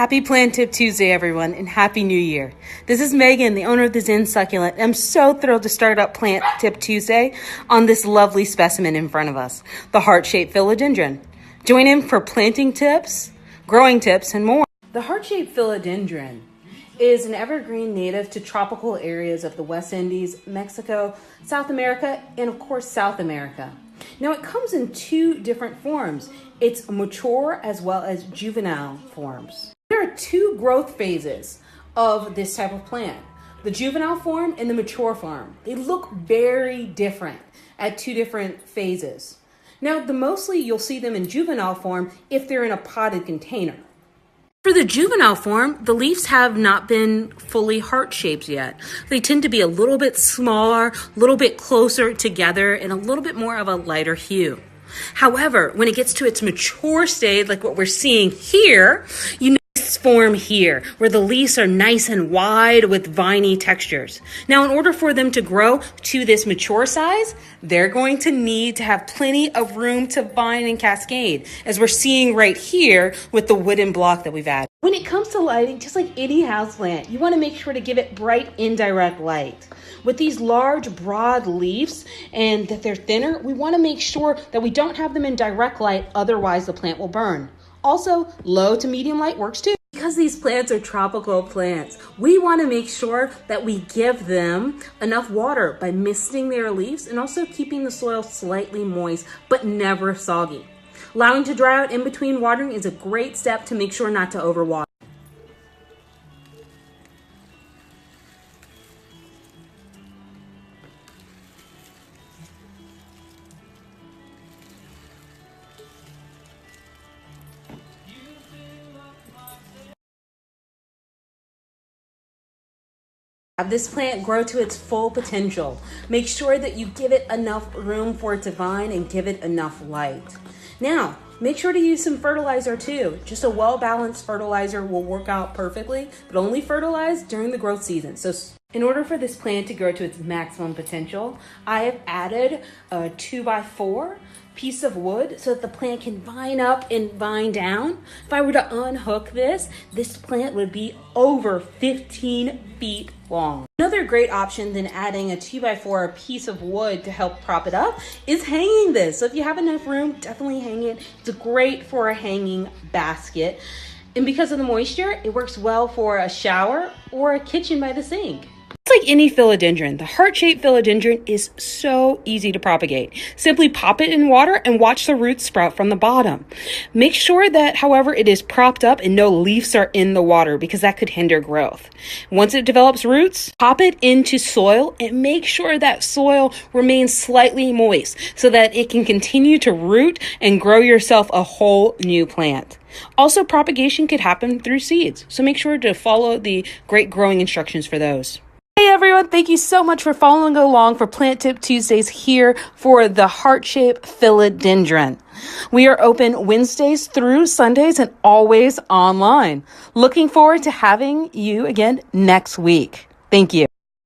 Happy Plant Tip Tuesday, everyone, and Happy New Year. This is Megan, the owner of the Zen Succulent. I'm so thrilled to start up Plant Tip Tuesday on this lovely specimen in front of us, the Heart Shaped Philodendron. Join in for planting tips, growing tips, and more. The Heart Shaped Philodendron is an evergreen native to tropical areas of the West Indies, Mexico, South America, and of course, South America. Now, it comes in two different forms. It's mature as well as juvenile forms. There are two growth phases of this type of plant, the juvenile form and the mature form. They look very different at two different phases. Now, mostly you'll see them in juvenile form if they're in a potted container. For the juvenile form, the leaves have not been fully heart-shaped yet. They tend to be a little bit smaller, a little bit closer together, and a little bit more of a lighter hue. However, when it gets to its mature stage, like what we're seeing here, you know this form here, where the leaves are nice and wide with viney textures. Now, in order for them to grow to this mature size, they're going to need to have plenty of room to vine and cascade, as we're seeing right here with the wooden block that we've added. When it comes to lighting, just like any houseplant, you want to make sure to give it bright, indirect light. With these large, broad leaves and that they're thinner, we want to make sure that we don't have them in direct light, otherwise the plant will burn. Also, low to medium light works too. Because these plants are tropical plants, we want to make sure that we give them enough water by misting their leaves and also keeping the soil slightly moist, but never soggy. Allowing to dry out in between watering is a great step to make sure not to overwater. Have this plant grow to its full potential. Make sure that you give it enough room for it to vine and give it enough light. Now, make sure to use some fertilizer too. Just a well-balanced fertilizer will work out perfectly, but only fertilize during the growth season. So in order for this plant to grow to its maximum potential, I have added a 2x4 piece of wood so that the plant can vine up and vine down. If I were to unhook this plant would be over 15 feet long. Another great option than adding a 2x4 piece of wood to help prop it up is hanging this. So if you have enough room, definitely hang it. It's great for a hanging basket. And because of the moisture, it works well for a shower or a kitchen by the sink. It's like any philodendron. The heart-shaped philodendron is so easy to propagate. Simply pop it in water and watch the roots sprout from the bottom. Make sure that, however, it is propped up and no leaves are in the water because that could hinder growth. Once it develops roots, pop it into soil and make sure that soil remains slightly moist so that it can continue to root and grow yourself a whole new plant. Also, propagation could happen through seeds, so make sure to follow the great growing instructions for those. Hey everyone, thank you so much for following along for Plant Tip Tuesdays here for the Heart Shaped Philodendron. We are open Wednesdays through Sundays and always online. Looking forward to having you again next week. Thank you.